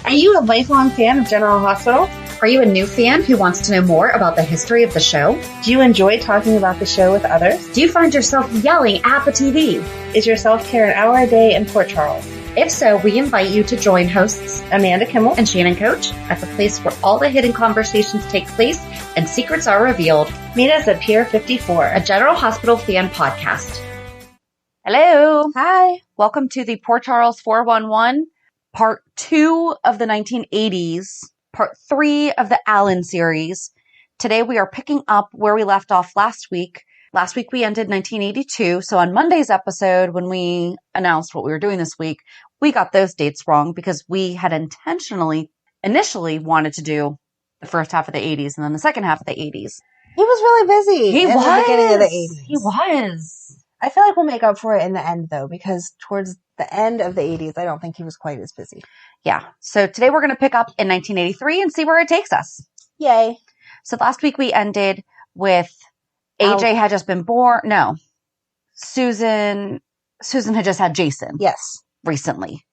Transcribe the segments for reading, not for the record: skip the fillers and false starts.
Are you a lifelong fan of General Hospital? Are you a new fan who wants to know more about the history of the show? Do you enjoy talking about the show with others? Do you find yourself yelling at the TV? Is your self-care an hour a day in Port Charles? If so, we invite you to join hosts Amanda Kimmel and Shannon Coach at the place where all the hidden conversations take place and secrets are revealed. Meet us at Pier 54, a General Hospital fan podcast. Hello. Hi. Welcome to the Port Charles 411, part 2 of the 1980s, part 3 of the Alan series. Today we are picking up where we left off last week. Last week we ended 1982. So on Monday's episode, when we announced what we were doing this week, we got those dates wrong because we had initially wanted to do the first half of the 80s and then the second half of the 80s. He was really busy in the beginning of the 80s. He was. I feel like we'll make up for it in the end, though, because towards the end of the 80s, I don't think he was quite as busy. Yeah. So today we're going to pick up in 1983 and see where it takes us. Yay. So last week we ended with AJ had just been born. No. Susan had just had Jason. Yes. Recently.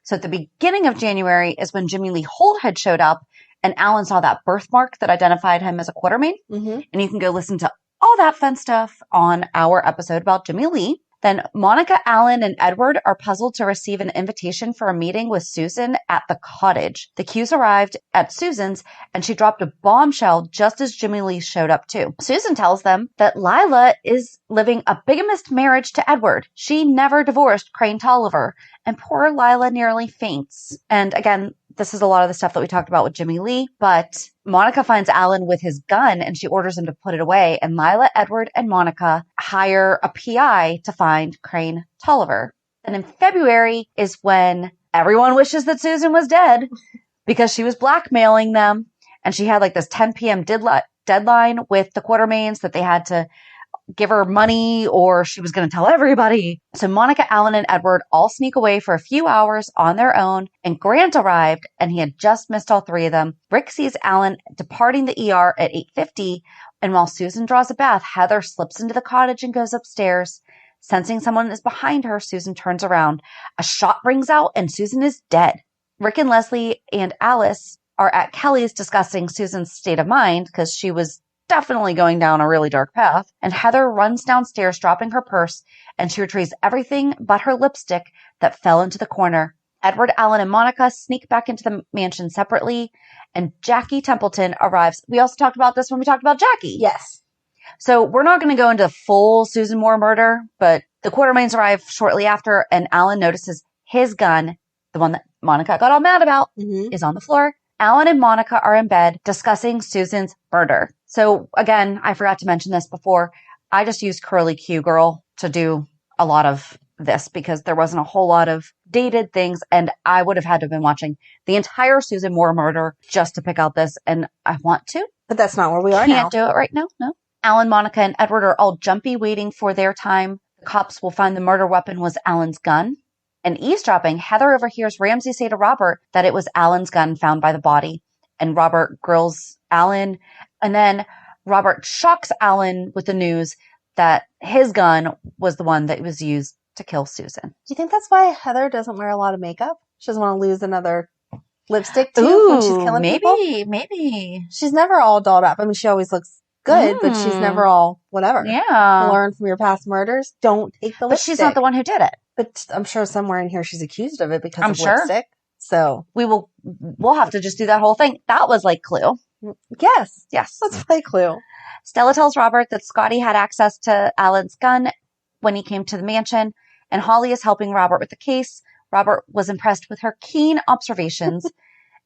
So at the beginning of January is when Jimmy Lee Holt had showed up and Alan saw that birthmark that identified him as a Quartermaine. Mm-hmm. And you can go listen to all that fun stuff on our episode about Jimmy Lee. Then Monica, Alan, and Edward are puzzled to receive an invitation for a meeting with Susan at the cottage. The cues arrived at Susan's and she dropped a bombshell just as Jimmy Lee showed up too. Susan tells them that Lila is living a bigamist marriage to Edward. She never divorced Crane Tolliver, and poor Lila nearly faints. And again, this is a lot of the stuff that we talked about with Jimmy Lee, but Monica finds Alan with his gun and she orders him to put it away. And Lila, Edward, and Monica hire a PI to find Crane Tolliver. And in February is when everyone wishes that Susan was dead because she was blackmailing them. And she had like this 10 p.m. deadline with the Quartermaines that they had to give her money or she was going to tell everybody. So Monica, Alan, and Edward all sneak away for a few hours on their own, and Grant arrived and he had just missed all three of them. Rick sees Alan departing the ER at 8:50, and while Susan draws a bath, Heather slips into the cottage and goes upstairs. Sensing someone is behind her, Susan turns around. A shot rings out and Susan is dead. Rick and Leslie and Alice are at Kelly's discussing Susan's state of mind because she was definitely going down a really dark path. And Heather runs downstairs, dropping her purse, and she retrieves everything but her lipstick that fell into the corner. Edward, Alan, and Monica sneak back into the mansion separately, and Jackie Templeton arrives. We also talked about this when we talked about Jackie. Yes. So we're not going to go into full Susan Moore murder, but the Quartermaines arrive shortly after, and Alan notices his gun, the one that Monica got all mad about, is on the floor. Alan and Monica are in bed discussing Susan's murder. So again, I forgot to mention this before. I just used Curly Q Girl to do a lot of this because there wasn't a whole lot of dated things, and I would have had to have been watching the entire Susan Moore murder just to pick out this, and I want to. But that's not where we are now. Can't do it right now, no. Alan, Monica, and Edward are all jumpy waiting for their time. The cops will find the murder weapon was Alan's gun. And eavesdropping, Heather overhears Ramsey say to Robert that it was Alan's gun found by the body. And Robert grills Alan. And then Robert shocks Alan with the news that his gun was the one that was used to kill Susan. Do you think that's why Heather doesn't wear a lot of makeup? She doesn't want to lose another lipstick too when she's killing people? Maybe. She's never all dolled up. I mean, she always looks good, but she's never all whatever. Yeah. Learn from your past murders. Don't take the lipstick. But she's not the one who did it. But I'm sure somewhere in here she's accused of it because I'm of sure. lipstick. So we'll have to just do that whole thing. That was like Clue. Yes. Yes. Let's play Clue. Stella tells Robert that Scotty had access to Alan's gun when he came to the mansion, and Holly is helping Robert with the case. Robert was impressed with her keen observations,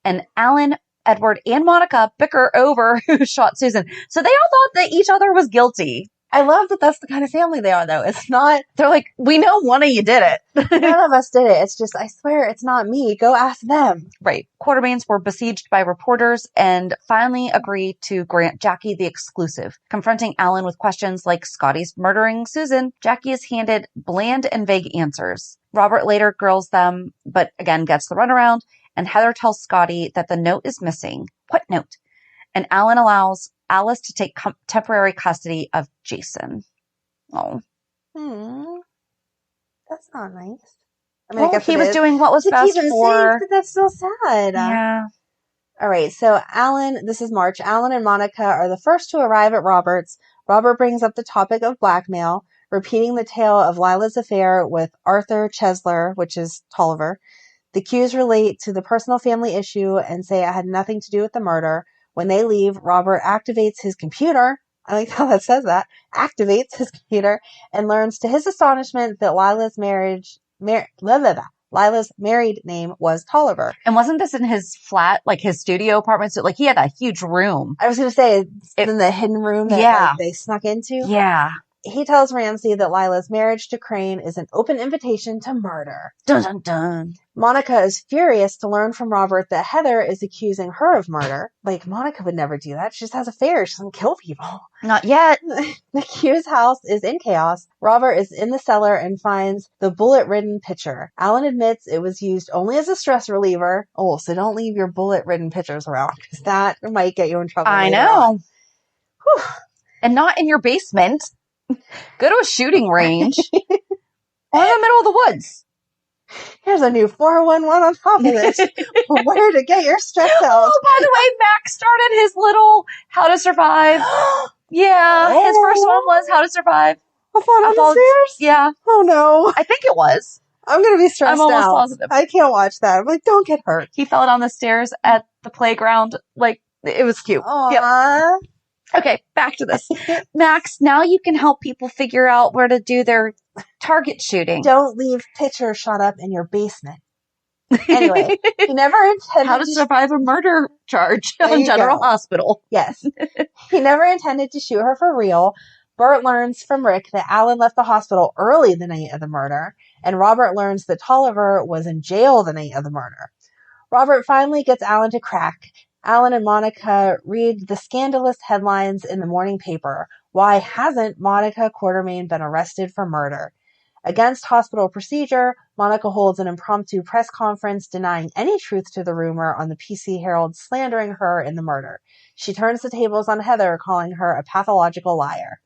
and Alan, Edward, and Monica bicker over who shot Susan. So they all thought that each other was guilty. I love that that's the kind of family they are, though. It's not... They're like, we know one of you did it. None of us did it. It's just, I swear, it's not me. Go ask them. Right. Quartermaines were besieged by reporters and finally agreed to grant Jackie the exclusive. Confronting Alan with questions like Scotty's murdering Susan, Jackie is handed bland and vague answers. Robert later grills them, but again gets the runaround, and Heather tells Scotty that the note is missing. What note? And Alan allows Alice to take temporary custody of Jason. Oh. That's not nice. I mean, I guess he it was is. doing what was To best keep him for. safe, but that's still sad. Yeah. All right, so this is March. Alan and Monica are the first to arrive at Robert's. Robert brings up the topic of blackmail, repeating the tale of Lila's affair with Arthur Chesler, which is Tolliver. The cues relate to the personal family issue and say it had nothing to do with the murder. When they leave, Robert activates his computer. I like how that says that. Activates his computer and learns to his astonishment that Lila's married name was Tolliver. And wasn't this in his flat, like his studio apartment? So, like, he had a huge room. I was going to say, it's in the hidden room that they snuck into. Yeah. He tells Ramsey that Lila's marriage to Crane is an open invitation to murder. Dun, dun, dun. Monica is furious to learn from Robert that Heather is accusing her of murder. Like, Monica would never do that. She just has affairs. She doesn't kill people. Not yet. The Q's house is in chaos. Robert is in the cellar and finds the bullet-ridden pitcher. Alan admits it was used only as a stress reliever. Oh, so don't leave your bullet-ridden pitchers around, because that might get you in trouble. I know. And not in your basement. Go to a shooting range. Or in the middle of the woods. Here's a new 411 on top of this. Where to get your stress out. Oh, by the way, Max started his little How to Survive. Yeah, his first one was How to Survive. I fall down the stairs? Yeah. Oh, no. I think it was. I'm going to be stressed out. I'm almost positive. I can't watch that. I'm like, don't get hurt. He fell down the stairs at the playground. Like, it was cute. Aww. Yep. Okay, back to this. Max, now you can help people figure out where to do their target shooting. Don't leave pitchers shot up in your basement. Anyway, he never intended How to survive a murder charge on General Hospital. Yes. He never intended to shoot her for real. Bert learns from Rick that Alan left the hospital early the night of the murder, and Robert learns that Tolliver was in jail the night of the murder. Robert finally gets Alan to crack. Alan and Monica read the scandalous headlines in the morning paper. Why hasn't Monica Quartermaine been arrested for murder? Against hospital procedure, Monica holds an impromptu press conference denying any truth to the rumor on the PC Herald slandering her in the murder. She turns the tables on Heather, calling her a pathological liar.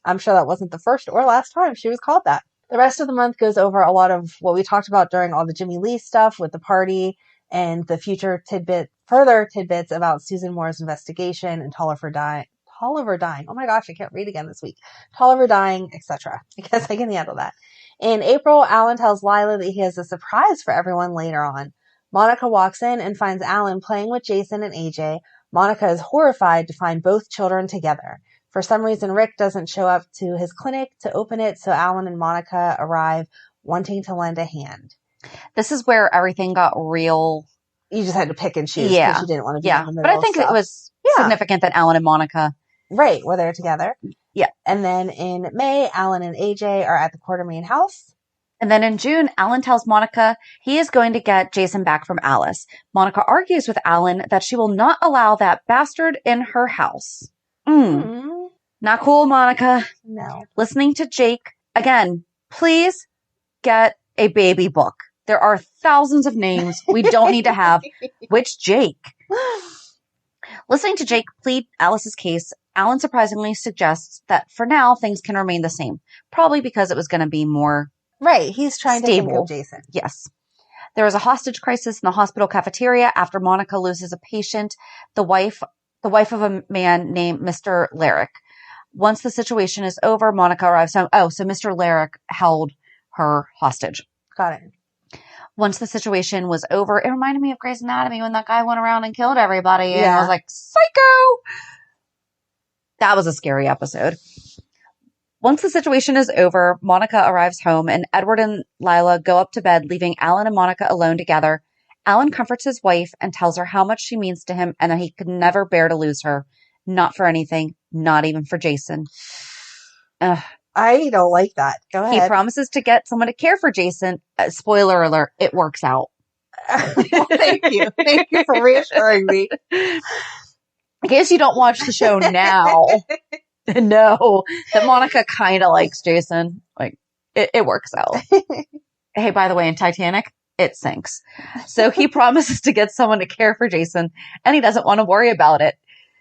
I'm sure that wasn't the first or last time she was called that. The rest of the month goes over a lot of what we talked about during all the Jimmy Lee stuff with the party and the further tidbits about Susan Moore's investigation and Tolliver dying. Oh my gosh, I can't read again this week. Tolliver dying, etc. I guess I can handle that. In April, Alan tells Lila that he has a surprise for everyone later on. Monica walks in and finds Alan playing with Jason and AJ. Monica is horrified to find both children together. For some reason, Rick doesn't show up to his clinic to open it, so Alan and Monica arrive wanting to lend a hand. This is where everything got real. You just had to pick and choose because you didn't want to be in the middle. But I think it was significant that Alan and Monica were there together. Yeah. And then in May, Alan and AJ are at the Quartermaine house. And then in June, Alan tells Monica he is going to get Jason back from Alice. Monica argues with Alan that she will not allow that bastard in her house. Not cool, Monica. No. Listening to Jake. Again, please get a baby book. There are thousands of names we don't need to have. Which Jake? Listening to Jake plead Alice's case, Alan surprisingly suggests that for now, things can remain the same. Probably because it was going to be more he's trying stable. To think of Jason. Yes. There is a hostage crisis in the hospital cafeteria after Monica loses a patient, the wife of a man named Mr. Larrick. Once the situation is over, Monica arrives home. Oh, so Mr. Larrick held her hostage. Got it. Once the situation was over, it reminded me of Grey's Anatomy when that guy went around and killed everybody. And I was like, psycho! That was a scary episode. Once the situation is over, Monica arrives home and Edward and Lila go up to bed, leaving Alan and Monica alone together. Alan comforts his wife and tells her how much she means to him and that he could never bear to lose her. Not for anything, not even for Jason. I don't like that. Go ahead. He promises to get someone to care for Jason. Spoiler alert, it works out. Well, thank you. Thank you for reassuring me. In case you don't watch the show now, know that Monica kind of likes Jason. Like, it works out. Hey, by the way, in Titanic, it sinks. So he promises to get someone to care for Jason, and he doesn't want to worry about it.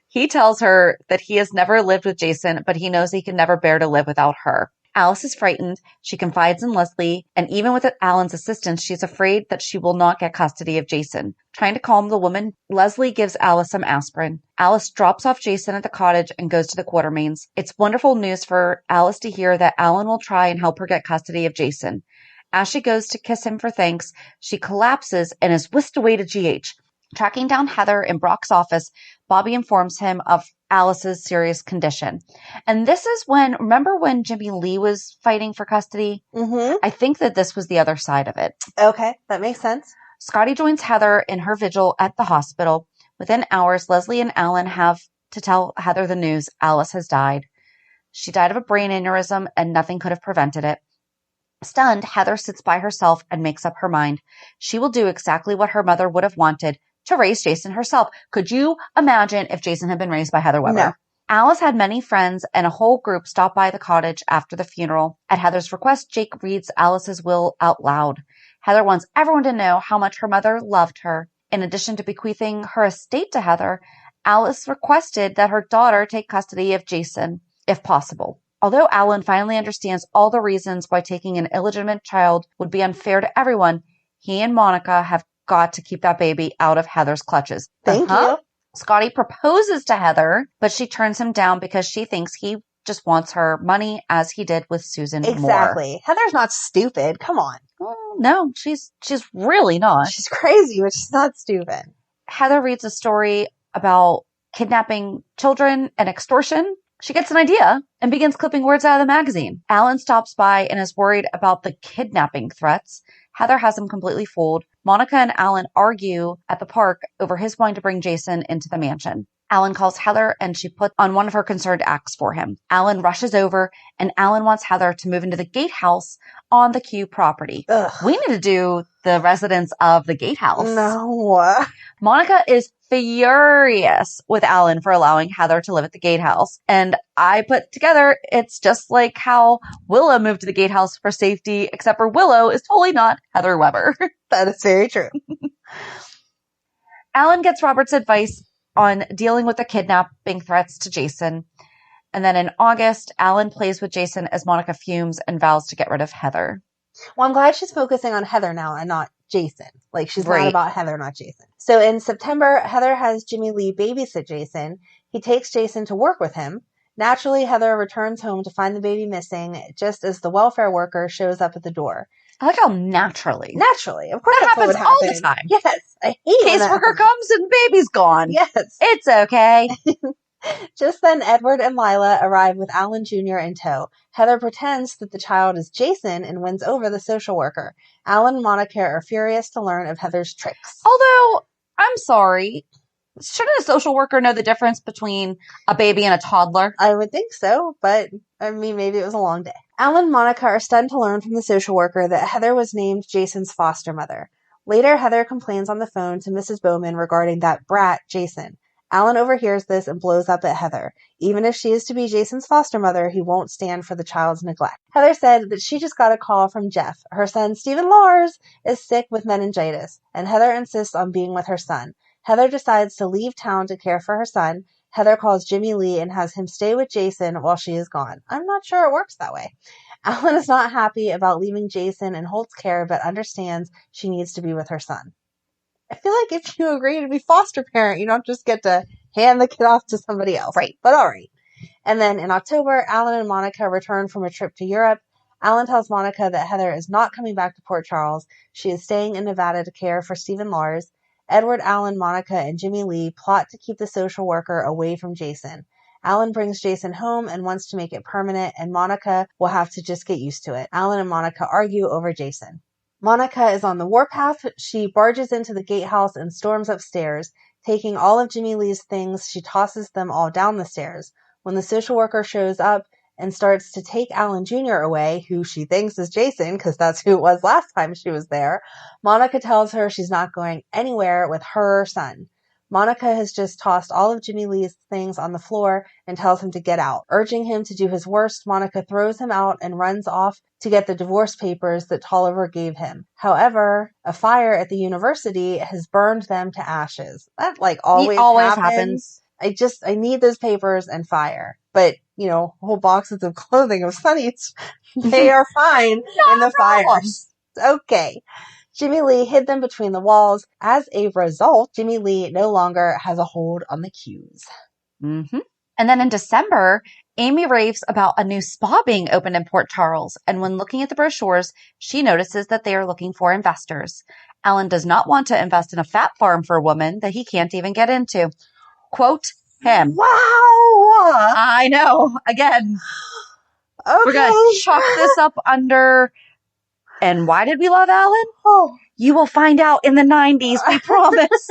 He tells her that he has never lived with Jason, but he knows he can never bear to live without her. Alice is frightened. She confides in Leslie, and even with Alan's assistance, she's afraid that she will not get custody of Jason. Trying to calm the woman, Leslie gives Alice some aspirin. Alice drops off Jason at the cottage and goes to the Quartermaines. It's wonderful news for Alice to hear that Alan will try and help her get custody of Jason. As she goes to kiss him for thanks, she collapses and is whisked away to GH. Tracking down Heather in Brock's office, Bobby informs him of Alice's serious condition. And this is when, remember when Jimmy Lee was fighting for custody? Mm-hmm. I think that this was the other side of it. Okay, that makes sense. Scotty joins Heather in her vigil at the hospital. Within hours, Leslie and Alan have to tell Heather the news. Alice has died. She died of a brain aneurysm, and nothing could have prevented it. Stunned, Heather sits by herself and makes up her mind. She will do exactly what her mother would have wanted, to raise Jason herself. Could you imagine if Jason had been raised by Heather Weber? No. Alice had many friends, and a whole group stopped by the cottage after the funeral. At Heather's request, Jake reads Alice's will out loud. Heather wants everyone to know how much her mother loved her. In addition to bequeathing her estate to Heather, Alice requested that her daughter take custody of Jason, if possible. Although Alan finally understands all the reasons why taking an illegitimate child would be unfair to everyone, he and Monica have got to keep that baby out of Heather's clutches. Thank you. Scotty proposes to Heather, but she turns him down because she thinks he just wants her money as he did with Susan Exactly. Moore. Heather's not stupid. Come on. Well, no, she's really not. She's crazy, but she's not stupid. Heather reads a story about kidnapping children and extortion. She gets an idea and begins clipping words out of the magazine. Alan stops by and is worried about the kidnapping threats. Heather has him completely fooled. Monica and Alan argue at the park over his wanting to bring Jason into the mansion. Alan calls Heather and she puts on one of her concerned acts for him. Alan rushes over and Alan wants Heather to move into the gatehouse on the Q property. Ugh. We need to do the residents of the gatehouse. No. Monica is furious with Alan for allowing Heather to live at the gatehouse. And I put together, it's just like how Willow moved to the gatehouse for safety, except for Willow is totally not Heather Weber. That is very true. Alan gets Robert's advice on dealing with the kidnapping threats to Jason. And then in August, Alan plays with Jason as Monica fumes and vows to get rid of Heather. Well, I'm glad she's focusing on Heather now and not Jason. Like, she's Right. not about Heather, not Jason. So in September, Heather has Jimmy Lee babysit Jason. He takes Jason to work with him. Naturally, Heather returns home to find the baby missing just as the welfare worker shows up at the door. I like how naturally. Naturally. Of course, That that's what would happens all happen. the time. Yes. I hate when that Caseworker happens. comes and baby's gone. Yes. It's okay. Just then, Edward and Lila arrive with Alan Jr. in tow. Heather pretends that the child is Jason and wins over the social worker. Alan and Monica are furious to learn of Heather's tricks. Although, I'm sorry, shouldn't a social worker know the difference between a baby and a toddler? I would think so, but I mean, maybe it was a long day. Alan and Monica are stunned to learn from the social worker that Heather was named Jason's foster mother. Later, Heather complains on the phone to Mrs. Bowman regarding that brat, Jason. Alan overhears this and blows up at Heather. Even if she is to be Jason's foster mother, he won't stand for the child's neglect. Heather said that she just got a call from Jeff. Her son, Stephen Lars, is sick with meningitis, and Heather insists on being with her son. Heather decides to leave town to care for her son. Heather calls Jimmy Lee and has him stay with Jason while she is gone. I'm not sure it works that way. Alan is not happy about leaving Jason in Holt's care, but understands she needs to be with her son. I feel like if you agree to be foster parent, you don't just get to hand the kid off to somebody else. Right. But all right. And then in October, Alan and Monica return from a trip to Europe. Alan tells Monica that Heather is not coming back to Port Charles. She is staying in Nevada to care for Stephen Lars. Edward, Alan, Monica, and Jimmy Lee plot to keep the social worker away from Jason. Alan brings Jason home and wants to make it permanent, and Monica will have to just get used to it. Alan and Monica argue over Jason. Monica is on the warpath. She barges into the gatehouse and storms upstairs. Taking all of Jimmy Lee's things, she tosses them all down the stairs. When the social worker shows up and starts to take Alan Jr. away, who she thinks is Jason, because that's who it was last time she was there, Monica tells her she's not going anywhere with her son. Monica has just tossed all of Jimmy Lee's things on the floor and tells him to get out. Urging him to do his worst, Monica throws him out and runs off to get the divorce papers that Tolliver gave him. However, a fire at the university has burned them to ashes. That always happens. I need those papers and fire. But whole boxes of clothing of Sunny's. They are fine in the fires. Okay. Jimmy Lee hid them between the walls. As a result, Jimmy Lee no longer has a hold on the cues. Mm-hmm. And then in December, Amy raves about a new spa being opened in Port Charles. And when looking at the brochures, she notices that they are looking for investors. Alan does not want to invest in a fat farm for a woman that he can't even get into. Quote him. Wow! I know. Again, okay. We're going to chalk this up under... And why did we love Alan? Oh. You will find out in the 90s, we promise.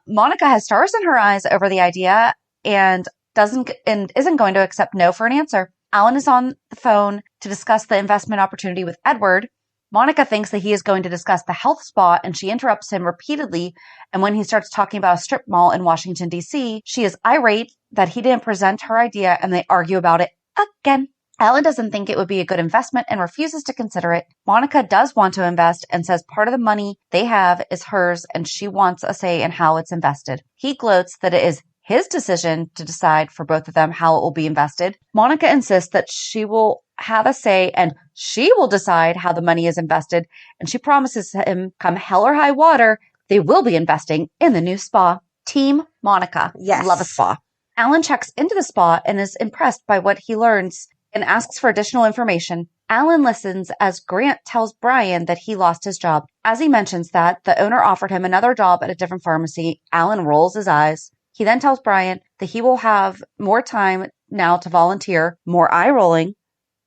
Monica has stars in her eyes over the idea and isn't going to accept no for an answer. Alan is on the phone to discuss the investment opportunity with Edward. Monica thinks that he is going to discuss the health spa, and she interrupts him repeatedly. And when he starts talking about a strip mall in Washington, D.C., she is irate that he didn't present her idea, and they argue about it again. Alan doesn't think it would be a good investment and refuses to consider it. Monica does want to invest and says part of the money they have is hers and she wants a say in how it's invested. He gloats that it is his decision to decide for both of them how it will be invested. Monica insists that she will have a say and she will decide how the money is invested, and she promises him, come hell or high water, they will be investing in the new spa. Team Monica. Yes. Love a spa. Alan checks into the spa and is impressed by what he learns and asks for additional information. Alan listens as Grant tells Brian that he lost his job. As he mentions that, the owner offered him another job at a different pharmacy. Alan rolls his eyes. He then tells Brian that he will have more time now to volunteer, more eye rolling.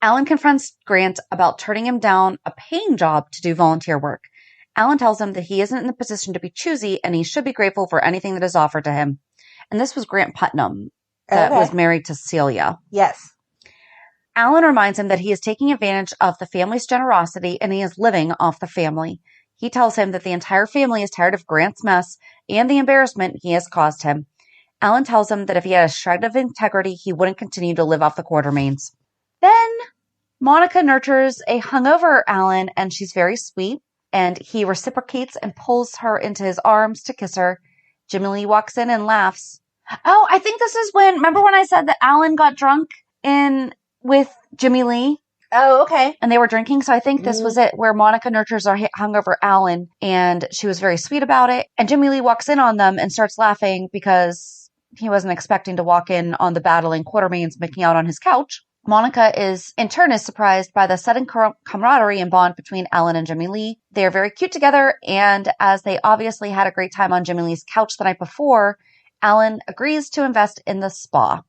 Alan confronts Grant about turning him down a paying job to do volunteer work. Alan tells him that he isn't in the position to be choosy and he should be grateful for anything that is offered to him. And this was Grant Putnam that was married to Celia. Yes. Alan reminds him that he is taking advantage of the family's generosity and he is living off the family. He tells him that the entire family is tired of Grant's mess and the embarrassment he has caused him. Alan tells him that if he had a shred of integrity, he wouldn't continue to live off the Quartermaines. Then Monica nurtures a hungover Alan, and she's very sweet, and he reciprocates and pulls her into his arms to kiss her. Jimmy Lee walks in and laughs. Oh, I think this is remember when I said that Alan got drunk with Jimmy Lee? Oh, okay. And they were drinking. So I think this was it, where Monica nurtures our hungover Alan, and she was very sweet about it. And Jimmy Lee walks in on them and starts laughing because he wasn't expecting to walk in on the battling Quartermaines making out on his couch. Monica is surprised by the sudden camaraderie and bond between Alan and Jimmy Lee. They are very cute together, and as they obviously had a great time on Jimmy Lee's couch the night before, Alan agrees to invest in the spa.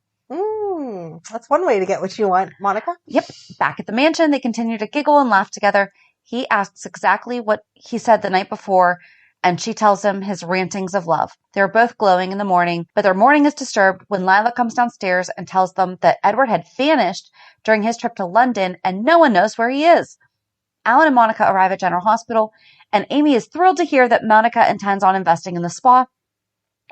That's one way to get what you want, Monica. Yep. Back at the mansion, they continue to giggle and laugh together. He asks exactly what he said the night before, and she tells him his rantings of love. They're both glowing in the morning, but their morning is disturbed when Lila comes downstairs and tells them that Edward had vanished during his trip to London and no one knows where he is. Alan and Monica arrive at General Hospital, and Amy is thrilled to hear that Monica intends on investing in the spa.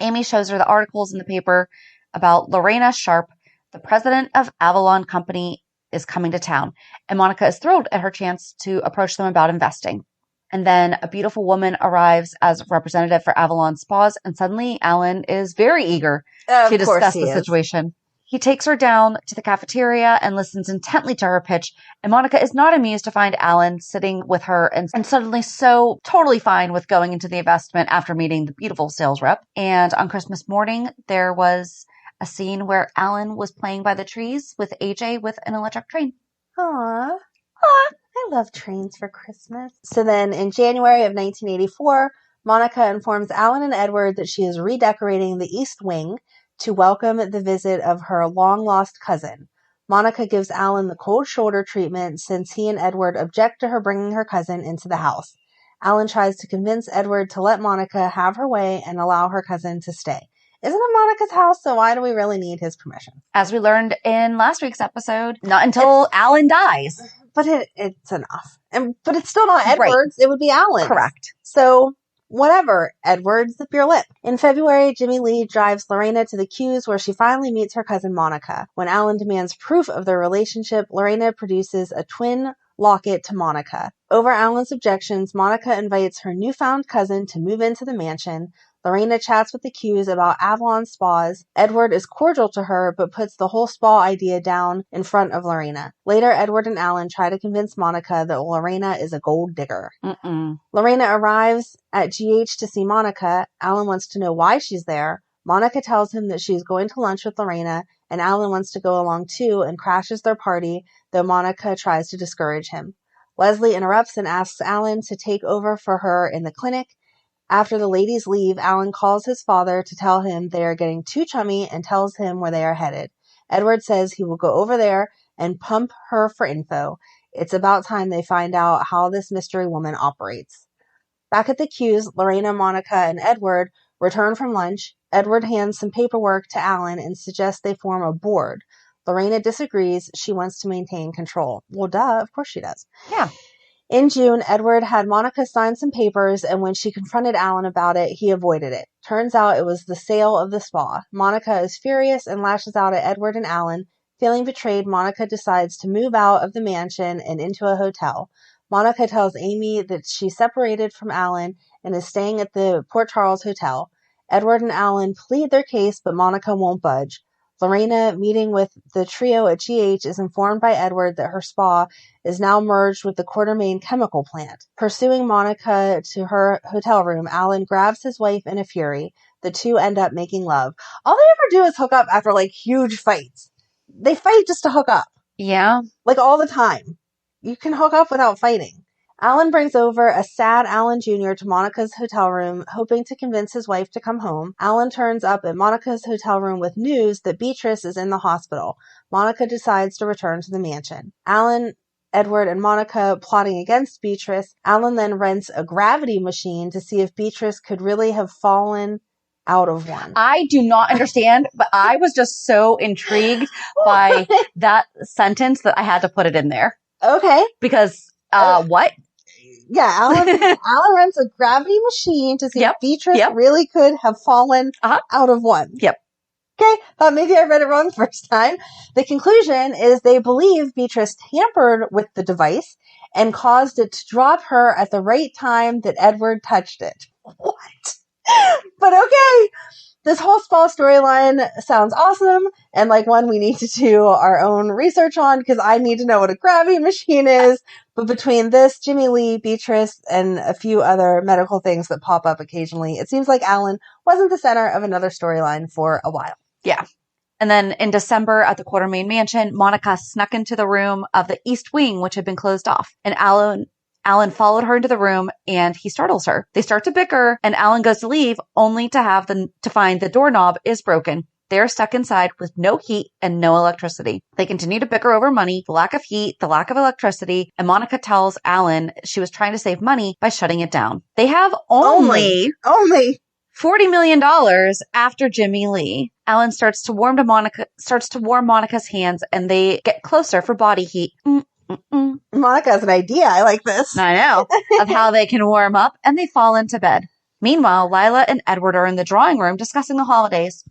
Amy shows her the articles in the paper about Lorena Sharp, the president of Avalon Company, is coming to town, and Monica is thrilled at her chance to approach them about investing. And then a beautiful woman arrives as a representative for Avalon Spas, and suddenly Alan is very eager to discuss the situation. He takes her down to the cafeteria and listens intently to her pitch, and Monica is not amused to find Alan sitting with her and suddenly so totally fine with going into the investment after meeting the beautiful sales rep. And on Christmas morning, there was a scene where Alan was playing by the trees with AJ with an electric train. Aww. I love trains for Christmas. So then in January of 1984, Monica informs Alan and Edward that she is redecorating the East Wing to welcome the visit of her long-lost cousin. Monica gives Alan the cold shoulder treatment since he and Edward object to her bringing her cousin into the house. Alan tries to convince Edward to let Monica have her way and allow her cousin to stay. Isn't it Monica's house, so why do we really need his permission? As we learned in last week's episode, not until Alan dies. But it's enough. But it's still not Edward's. Right. It would be Alan's. Correct. So, whatever. Edward, zip your lip. In February, Jimmy Lee drives Lorena to the Q's where she finally meets her cousin Monica. When Alan demands proof of their relationship, Lorena produces a twin locket to Monica. Over Alan's objections, Monica invites her newfound cousin to move into the mansion. Lorena chats with the Q's about Avalon spas. Edward is cordial to her, but puts the whole spa idea down in front of Lorena. Later, Edward and Alan try to convince Monica that Lorena is a gold digger. Lorena arrives at GH to see Monica. Alan wants to know why she's there. Monica tells him that she's going to lunch with Lorena, and Alan wants to go along too and crashes their party, though Monica tries to discourage him. Leslie interrupts and asks Alan to take over for her in the clinic. After the ladies leave, Alan calls his father to tell him they are getting too chummy and tells him where they are headed. Edward says he will go over there and pump her for info. It's about time they find out how this mystery woman operates. Back at the Q's, Lorena, Monica, and Edward return from lunch. Edward hands some paperwork to Alan and suggests they form a board. Lorena disagrees. She wants to maintain control. Well, duh, of course she does. Yeah. In June, Edward had Monica sign some papers, and when she confronted Alan about it, he avoided it. Turns out it was the sale of the spa. Monica is furious and lashes out at Edward and Alan. Feeling betrayed, Monica decides to move out of the mansion and into a hotel. Monica tells Amy that she's separated from Alan and is staying at the Port Charles Hotel. Edward and Alan plead their case, but Monica won't budge. Lorena, meeting with the trio at GH, is informed by Edward that her spa is now merged with the Quartermaine chemical plant. Pursuing Monica to her hotel room, Alan grabs his wife in a fury. The two end up making love. All they ever do is hook up after, huge fights. They fight just to hook up. Yeah. All the time. You can hook up without fighting. Alan brings over a sad Alan Jr. to Monica's hotel room, hoping to convince his wife to come home. Alan turns up at Monica's hotel room with news that Beatrice is in the hospital. Monica decides to return to the mansion. Alan, Edward, and Monica plotting against Beatrice. Alan then rents a gravity machine to see if Beatrice could really have fallen out of one. I do not understand, but I was just so intrigued by that sentence that I had to put it in there. Okay. Because, what? Yeah, Alan rents a gravity machine to see if Beatrice really could have fallen out of one. Yep. Okay, thought maybe I read it wrong the first time. The conclusion is they believe Beatrice tampered with the device and caused it to drop her at the right time that Edward touched it. What? But okay, this whole spa storyline sounds awesome and like one we need to do our own research on because I need to know what a gravity machine is. But between this, Jimmy Lee, Beatrice, and a few other medical things that pop up occasionally, it seems like Alan wasn't the center of another storyline for a while. Yeah. And then in December at the Quartermaine mansion, Monica snuck into the room of the East Wing, which had been closed off. And Alan followed her into the room and he startles her. They start to bicker and Alan goes to leave only to find the doorknob is broken. They're stuck inside with no heat and no electricity. They continue to bicker over money, the lack of heat, the lack of electricity, and Monica tells Alan she was trying to save money by shutting it down. They have only $40 million after Jimmy Lee. Alan starts to warm Monica's hands and they get closer for body heat. Monica has an idea. I like this. I know. Of how they can warm up and they fall into bed. Meanwhile, Lila and Edward are in the drawing room discussing the holidays.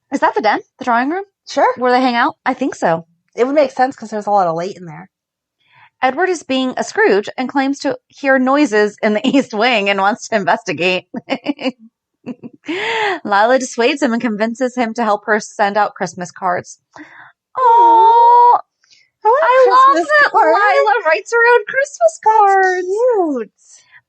Is that the den? The drawing room? Sure. Where they hang out? I think so. It would make sense because there's a lot of light in there. Edward is being a Scrooge and claims to hear noises in the East Wing and wants to investigate. Lila dissuades him and convinces him to help her send out Christmas cards. Oh, I love that Lila writes her own Christmas cards. That's cute.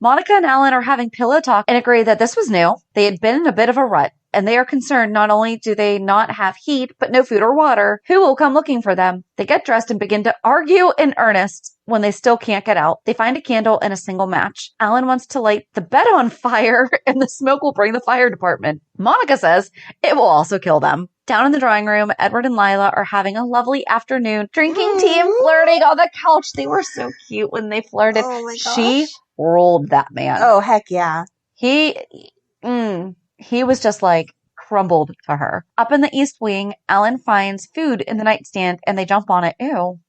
Monica and Alan are having pillow talk and agree that this was new. They had been in a bit of a rut, and they are concerned not only do they not have heat, but no food or water. Who will come looking for them? They get dressed and begin to argue in earnest when they still can't get out. They find a candle and a single match. Alan wants to light the bed on fire, and the smoke will bring the fire department. Monica says it will also kill them. Down in the drawing room, Edward and Lila are having a lovely afternoon, drinking tea and flirting on the couch. They were so cute when they flirted. Oh my gosh. She rolled that man. Oh, heck yeah. He was just crumbled to her. Up in the East Wing, Alan finds food in the nightstand and they jump on it. Ew.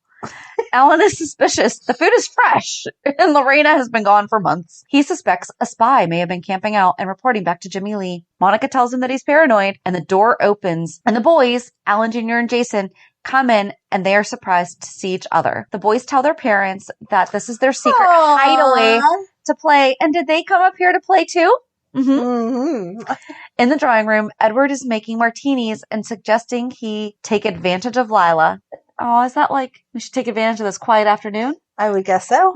Alan is suspicious. The food is fresh and Lorena has been gone for months. He suspects a spy may have been camping out and reporting back to Jimmy Lee. Monica tells him that he's paranoid and the door opens and the boys, Alan Jr. and Jason, come in and they are surprised to see each other. The boys tell their parents that this is their secret Aww. hideaway to play. And did they come up here to play too? In the drawing room, Edward is making martinis and suggesting he take advantage of Lila. Oh, is that like we should take advantage of this quiet afternoon? I would guess so.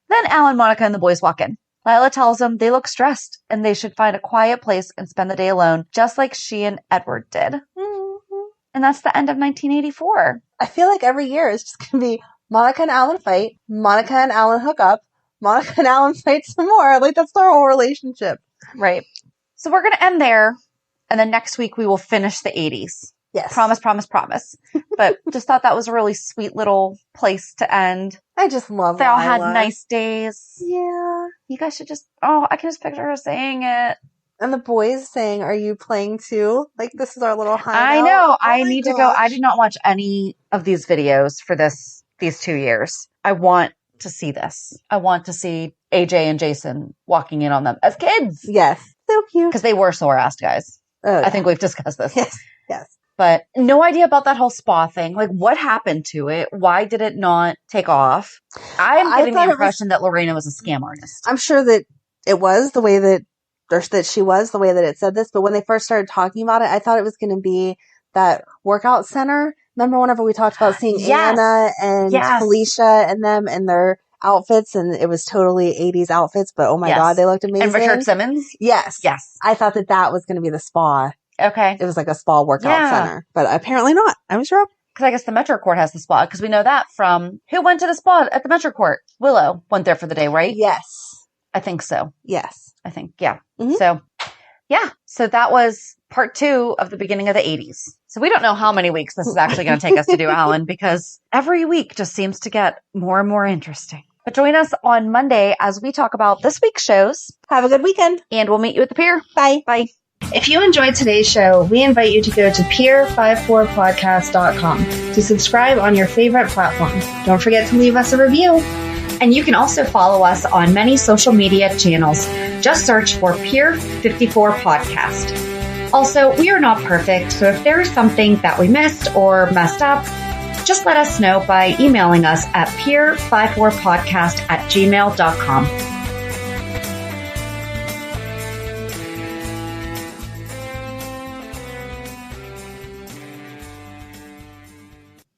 Then Alan, Monica, and the boys walk in. Lila tells them they look stressed and they should find a quiet place and spend the day alone, just like she and Edward did. And that's the end of 1984. I feel like every year is just going to be Monica and Alan fight, Monica and Alan hook up, Monica and Alan fight some more. Like, that's their whole relationship. Right. So we're going to end there. And then next week we will finish the 80s. Yes. Promise. But just thought that was a really sweet little place to end. I just love They all Lila. had nice days. Yeah. You guys should just, I can just picture her saying it. And the boys saying, are you playing too? Like, this is our little hideout. I know. I need to go. gosh. I did not watch any of these videos for these 2 years. I want to see this. I want to see AJ and Jason walking in on them as kids. Yes. So cute. Because they were sore-assed guys. Oh, yeah. I think we've discussed this. Yes. But no idea about that whole spa thing. Like, what happened to it? Why did it not take off? I'm getting the impression that Lorena was a scam artist. I'm sure that it was the way that, or that she was the way that it said this. But when they first started talking about it, I thought it was going to be that workout center. Remember whenever we talked about seeing Anna and Felicia and them in their outfits, and it was totally 80s outfits, but oh my God, they looked amazing. And Richard Simmons? Yes. I thought that was going to be the spa. Okay. It was like a spa workout center, but apparently not. I'm sure. Because I guess the Metro Court has the spa, because we know that from who went to the spa at the Metro Court? Willow went there for the day, right? Yes. I think so. Yes. I think, yeah. So that was part 2 of the beginning of the 80s. So we don't know how many weeks this is actually going to take us to do, Alan, because every week just seems to get more and more interesting. But join us on Monday as we talk about this week's shows. Have a good weekend. And we'll meet you at the pier. Bye. Bye. If you enjoyed today's show, we invite you to go to pier54podcast.com to subscribe on your favorite platform. Don't forget to leave us a review. And you can also follow us on many social media channels. Just search for Pier 54 Podcast. Also, we are not perfect, so if there is something that we missed or messed up, just let us know by emailing us at pier54podcast@gmail.com.